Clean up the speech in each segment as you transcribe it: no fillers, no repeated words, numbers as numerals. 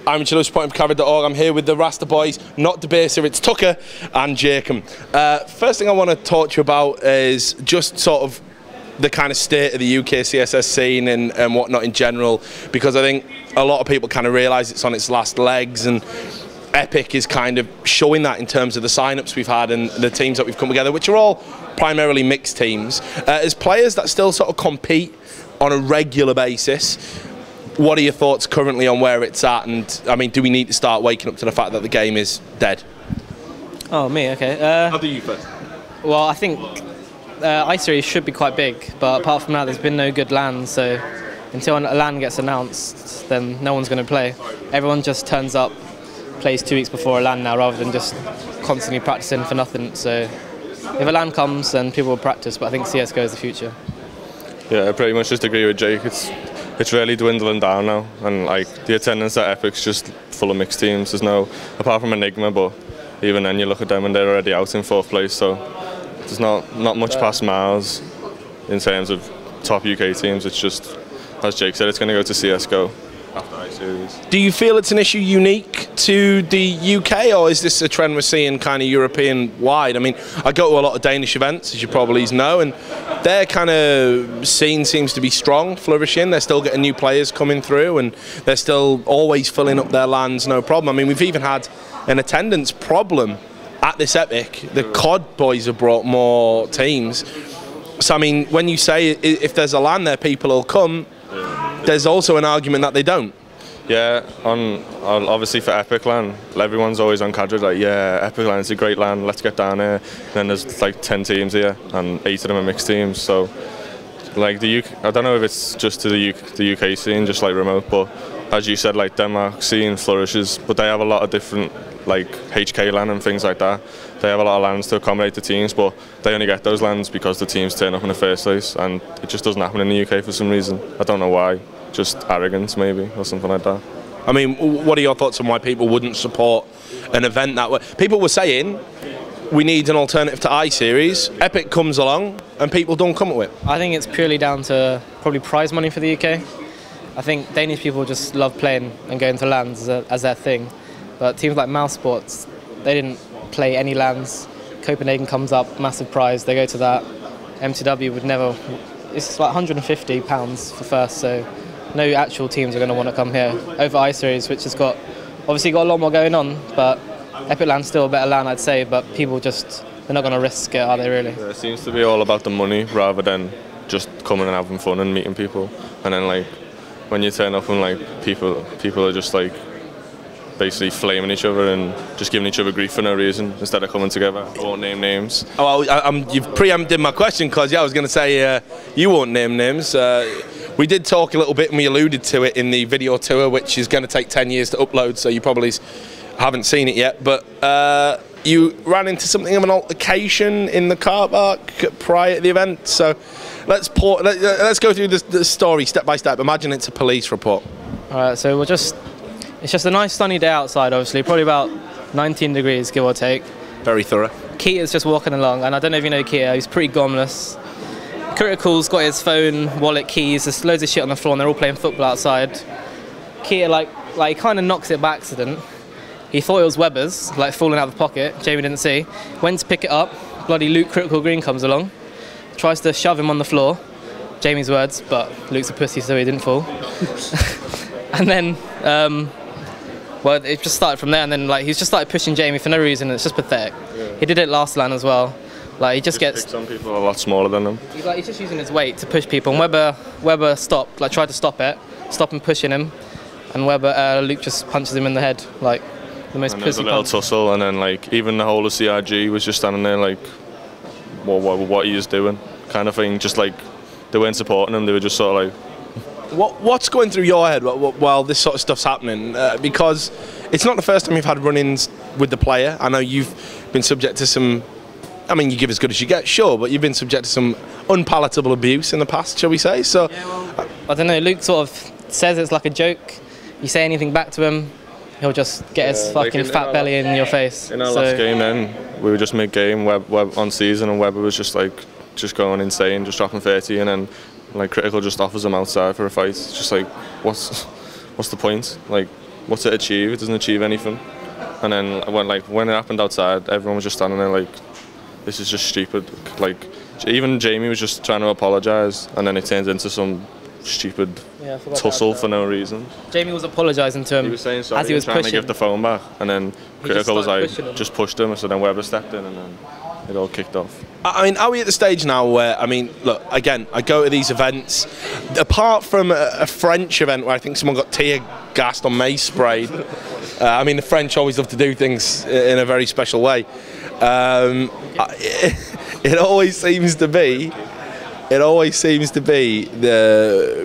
I'm Jakem. I'm here with the Rasta boys, not Debaser, it's Tucker and Jakem. First thing I want to talk to you about is just sort of the kind of state of the UK CSS scene and whatnot in general, because I think a lot of people kind of realise it's on its last legs, and Epic is kind of showing that in terms of the sign-ups we've had and the teams that we've come together, which are all primarily mixed teams. As players that still sort of compete on a regular basis, what are your thoughts currently on where it's at? And I mean, do we need to start waking up to the fact that the game is dead? Oh, me, okay. I'll do you first. Well, I think I-Series should be quite big, but apart from that, there's been no good LAN, so until a LAN gets announced, then no one's going to play. Everyone just turns up, plays 2 weeks before a LAN now, rather than just constantly practicing for nothing. So if a LAN comes, then people will practice, but I think CSGO is the future. Yeah, I pretty much just agree with Jake. It's really dwindling down now, and like the attendance at Epic's just full of mixed teams. There's no, apart from Enigma, but even then you look at them and they're already out in 4th place, so there's not much past miles in terms of top UK teams. It's just, as Jake said, it's going to go to CSGO after I-Series. Do you feel it's an issue unique to the UK, or is this a trend we're seeing kind of European-wide? I mean, I go to a lot of Danish events, as you probably know, and their kind of scene seems to be strong, flourishing. They're still getting new players coming through, and they're still always filling up their LANs, no problem. I mean, we've even had an attendance problem at this Epic. The COD boys have brought more teams. So, I mean, when you say if there's a LAN there, people will come, there's also an argument that they don't. Yeah, obviously for Epic LAN, everyone's always on cadre like, yeah, Epic LAN is a great LAN, let's get down here. And then there's like 10 teams here, and 8 of them are mixed teams. So, like the UK, I don't know if it's just to the UK scene, just like remote, but as you said, like Denmark scene flourishes, but they have a lot of different, like HK LAN and things like that. They have a lot of LANs to accommodate the teams, but they only get those LANs because the teams turn up in the first place, and it just doesn't happen in the UK for some reason. I don't know why. Just arrogance maybe, or something like that. I mean, what are your thoughts on why people wouldn't support an event that way? People were saying we need an alternative to I-Series. Epic comes along and people don't come to it. I think it's purely down to probably prize money for the UK. I think Danish people just love playing and going to LANs as their thing, but teams like Mouse Sports, they didn't play any LANs. Copenhagen comes up, massive prize, they go to that. MTW would never, it's like £150 for first, so no actual teams are going to want to come here over I-Series, which has obviously got a lot more going on, but Epic LAN's still a better LAN, I'd say, but people just, they're not going to risk it, are they really? Yeah, it seems to be all about the money rather than just coming and having fun and meeting people. And then like when you turn up and like people are just like basically flaming each other and just giving each other grief for no reason instead of coming together. I won't name names. Oh, you've preempted my question, because yeah, I was going to say you won't name names. We did talk a little bit and we alluded to it in the video tour, which is going to take 10 years to upload, so you probably haven't seen it yet. But you ran into something of an altercation in the car park prior to the event. So let's go through the story step by step. Imagine it's a police report. All right, so it's just a nice sunny day outside, obviously, probably about 19 degrees, give or take. Very thorough. Keita's just walking along, and I don't know if you know Keita, he's pretty gomless. Critical's got his phone, wallet, keys, there's loads of shit on the floor and they're all playing football outside. Keita like kind of knocks it by accident. He thought it was Weber's, like falling out of the pocket, Jamie didn't see. Went to pick it up, bloody Luke Critical Green comes along, tries to shove him on the floor, Jamie's words, but Luke's a pussy so he didn't fall. And then, well, it just started from there, and then like he's just started pushing Jamie for no reason, and it's just pathetic. Yeah. He did it last LAN as well. Like he just gets some people a lot smaller than him. He's just using his weight to push people, and Weber stopped, like tried to stop him pushing him, and Luke just punches him in the head, like the most pussy punch. There's a little tussle, and then like even the whole of CRG was just standing there like, what he is doing, kind of thing. Just like they weren't supporting him, they were just sort of like. What's going through your head while this sort of stuff's happening? Because it's not the first time you've had run-ins with the player. I know you've been subject to some. I mean, you give as good as you get, sure, but you've been subject to some unpalatable abuse in the past, shall we say? So, yeah, well, I don't know. Luke sort of says it's like a joke. You say anything back to him, he'll just get his fucking fat belly in your face. In our last game, then we were just mid-game, Web on season, and Weber was just going insane, just dropping 30, and then like Critical just offers him outside for a fight. It's just like, what's the point? Like, what's it achieve? It doesn't achieve anything. And then when it happened outside, everyone was just standing there like, this is just stupid. Like, even Jamie was just trying to apologise, and then it turns into some stupid tussle for no reason. Jamie was apologising to him. He was saying sorry, as he was trying pushing. to give the phone back, and then Critical was like, just pushed him. So then Webber stepped in, and then it all kicked off. I mean, are we at the stage now where, I mean, look, again, I go to these events, apart from a French event where I think someone got tear gassed on mace sprayed. I mean, the French always love to do things in a very special way. It always seems to be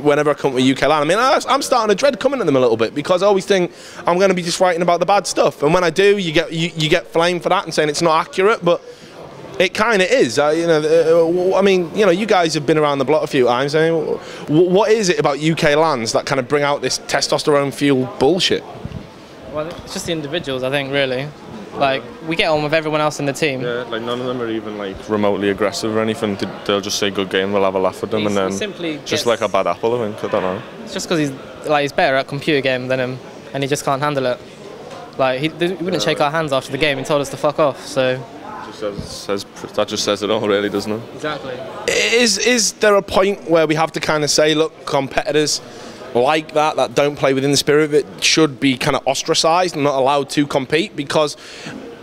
whenever I come to UK land. I mean, I'm starting to dread coming to them a little bit, because I always think I'm going to be just writing about the bad stuff, and when I do, you get flamed for that and saying it's not accurate, but it kind of is. You know, I mean, you know, you guys have been around the block a few times. I mean, what is it about UK lands that kind of bring out this testosterone fueled bullshit? Well, it's just the individuals, I think, really. Like, we get on with everyone else in the team. Yeah, like none of them are even like remotely aggressive or anything. They'll just say good game, we'll have a laugh with them, and then just like a bad apple, I think. I don't know. It's just because he's better at computer game than him, and he just can't handle it. Like, he wouldn't shake our hands after the game. He told us to fuck off. So that just says it all, really, doesn't it? Exactly. Is there a point where we have to kind of say, look, competitors like that don't play within the spirit of it should be kind of ostracised and not allowed to compete? Because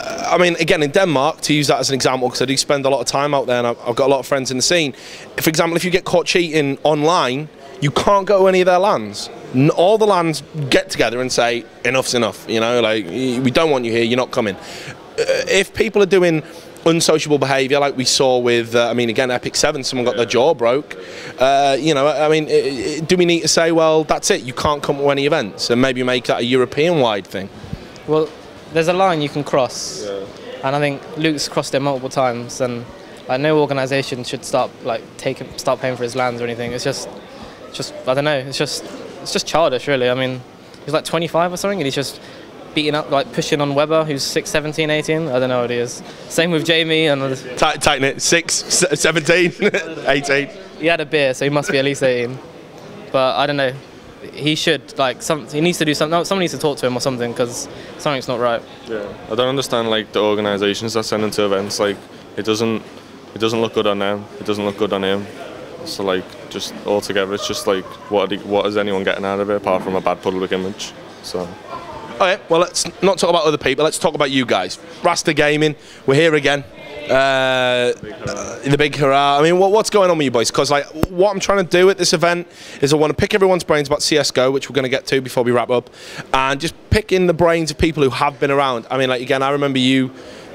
I mean, again, in Denmark, to use that as an example, because I do spend a lot of time out there and I've got a lot of friends in the scene. For example, if you get caught cheating online, you can't go to any of their lands. All the lands get together and say, enough's enough, you know, like, we don't want you here, you're not coming. If people are doing unsociable behaviour like we saw with, I mean, again, Epic 7, someone got their jaw broke. You know, I mean, do we need to say, well, that's it, you can't come to any events, and maybe make that a European-wide thing? Well, there's a line you can cross, and I think Luke's crossed it multiple times, and like, no organisation should start paying for his lands or anything. It's just I don't know, it's just childish, really. I mean, he's like 25 or something, and he's just beating up, like pushing on Webber, who's 6, 17, 18. I don't know what he is. Same with Jamie and others. Tighten it. 6, 17, 18. He had a beer, so he must be at least 18. But I don't know. He should, like, he needs to do something. Someone needs to talk to him or something, because something's not right. Yeah, I don't understand like the organisations that send him to events. Like, it doesn't look good on them. It doesn't look good on him. So like, just altogether, it's just like, what is anyone getting out of it apart from a bad public image? So. Okay, well, let's not talk about other people. Let's talk about you guys. Rasta Gaming, we're here again. The big hurrah. I mean, what's going on with you boys? Because like, what I'm trying to do at this event is I want to pick everyone's brains about CSGO, which we're going to get to before we wrap up, and just pick in the brains of people who have been around. I mean, like, again, I remember you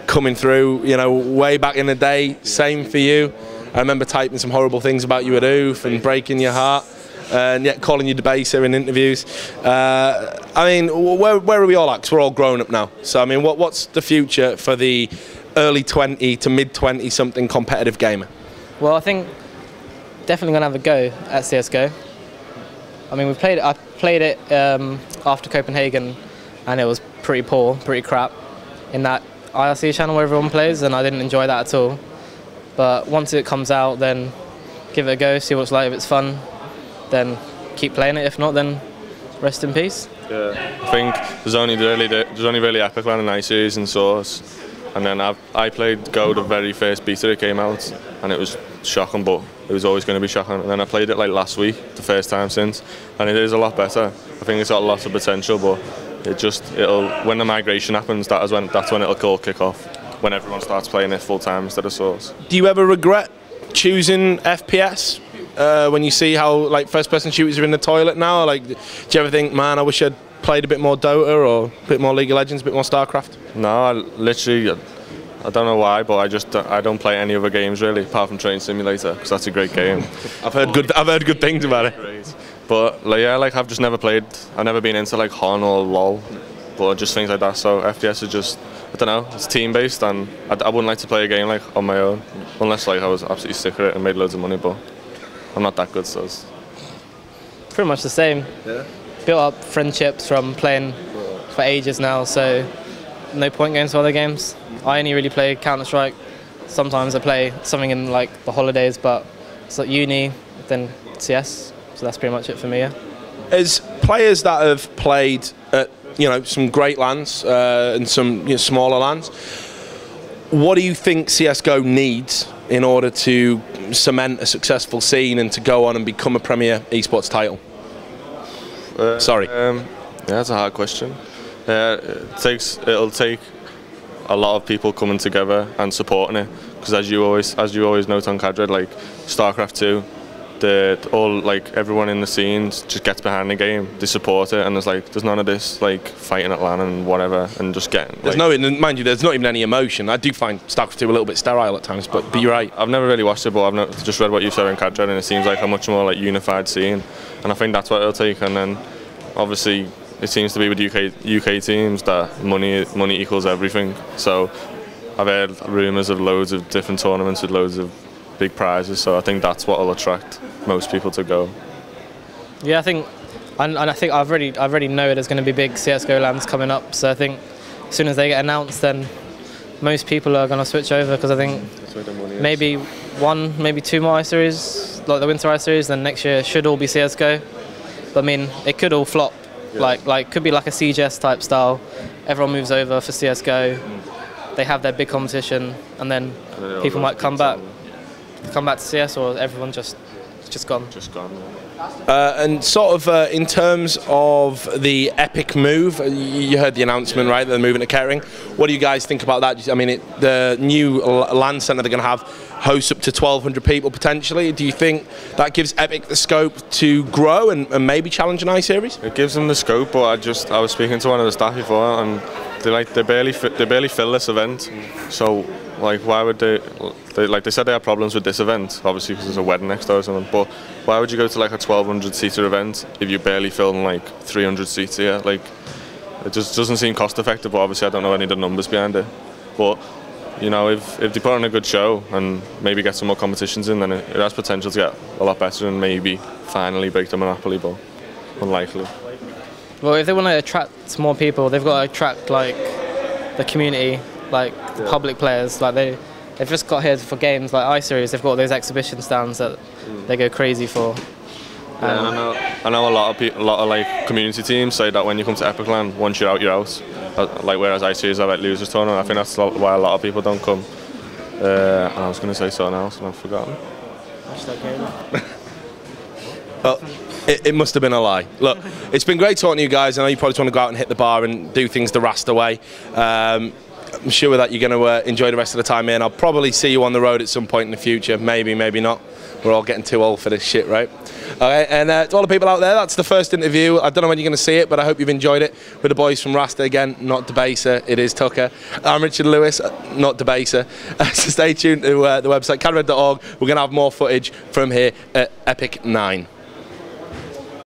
coming through, you know, way back in the day. Same for you. I remember typing some horrible things about you at OOF and breaking your heart. And yet calling you debaser in interviews. I mean, where are we all at? Because we're all grown up now. So, I mean, what's the future for the early 20 to mid 20 something competitive gamer? Well, I think definitely going to have a go at CSGO. I mean, I played it after Copenhagen, and it was pretty poor, pretty crap, in that IRC channel where everyone plays, and I didn't enjoy that at all. But once it comes out, then give it a go, see what it's like. If it's fun, then keep playing it. If not, then rest in peace. Yeah, I think there's only really Epic Land and I-Series and Source, and then I played Go the very first beta that came out, and it was shocking, but it was always going to be shocking. And then I played it like last week, the first time since, and it is a lot better. I think it's got lots of potential, but it'll when the migration happens, that's when it'll all kick off, when everyone starts playing it full time instead of Source. Do you ever regret choosing FPS? When you see how like first-person shooters are in the toilet now, like, do you ever think, man, I wish I'd played a bit more Dota or a bit more League of Legends, a bit more StarCraft? No, I don't know why, but I don't play any other games really, apart from Train Simulator, because that's a great game. I've heard good things about it. Great. But like, yeah, like, I've just never played. I've never been into like HON or LOL, but just things like that. So FPS is just, I don't know, it's team-based, and I wouldn't like to play a game like on my own, unless like I was absolutely sick of it and made loads of money, but I'm not that good, so it's pretty much the same. Yeah. Built up friendships from playing for ages now, so no point going to other games. I only really play Counter-Strike. Sometimes I play something in like the holidays, but it's like uni, then CS. So that's pretty much it for me. Yeah. As players that have played at you know, some great lands and some smaller lands. What do you think CSGO needs in order to cement a successful scene and to go on and become a premier esports title? Sorry. Yeah, that's a hard question. It'll take a lot of people coming together and supporting it, because as you always note on Cadred, like StarCraft 2, everyone in the scene just gets behind the game, they support it, and there's none of this like fighting at LAN and whatever, and just getting. There's mind you, there's not even any emotion. I do find StarCraft 2 a little bit sterile at times, but you're right. I've never really watched it, but I've just read what you said in Cadred, and it seems like a much more like unified scene, and I think that's what it'll take. And then obviously it seems to be with UK teams that money equals everything. So I've heard rumours of loads of different tournaments with loads of big prizes. So I think that's what will attract most people to go. Yeah, I think, and I think I've already know there's going to be big CS:GO lands coming up. So I think as soon as they get announced, then most people are going to switch over, because I think maybe maybe 2 more ice series, like the Winter Ice series. Then next year should all be CS:GO. But I mean, it could all flop. Yeah. Like could be like a CGS type style. Everyone moves over for CS:GO. They have their big competition, and then people might come back to CS, or everyone just gone. Just gone. And sort of in terms of the Epic move, you heard the announcement, right? They're moving to Kettering. What do you guys think about that? I mean, the new LAN centre they're going to have hosts up to 1,200 people potentially. Do you think that gives Epic the scope to grow and maybe challenge an iSeries? It gives them the scope, but I was speaking to one of the staff before, and they barely fill this event. So like, why would they said they had problems with this event, obviously because there's a wedding next door or something, but why would you go to like a 1,200 seater event if you're barely filling like 300 seats here? Like, it just doesn't seem cost effective, but obviously I don't know any of the numbers behind it. But you know, if they put on a good show and maybe get some more competitions in, then it has potential to get a lot better and maybe finally break the monopoly, but unlikely. Well, if they want to attract more people, they've got to attract like the community, like the public players. Like they've just got here for games like iSeries. They've got those exhibition stands that they go crazy for. Yeah, I know a lot of like community teams say that when you come to Epic LAN, once you're out, you're out. Like, whereas iSeries are like losers tournament. I think that's why a lot of people don't come. I was going to say something else and I've forgotten. Well, it must have been a lie. Look, it's been great talking to you guys. I know you probably just want to go out and hit the bar and do things the Rasta way. I'm sure that you're going to enjoy the rest of the time here, and I'll probably see you on the road at some point in the future. Maybe, maybe not. We're all getting too old for this shit, right? Okay, and to all the people out there, that's the first interview. I don't know when you're going to see it, but I hope you've enjoyed it with the boys from Rasta again, not Debaser, it is Tucker. I'm Richard Lewis, not Debaser. So stay tuned to the website, cadred.org. We're going to have more footage from here at Epic 9.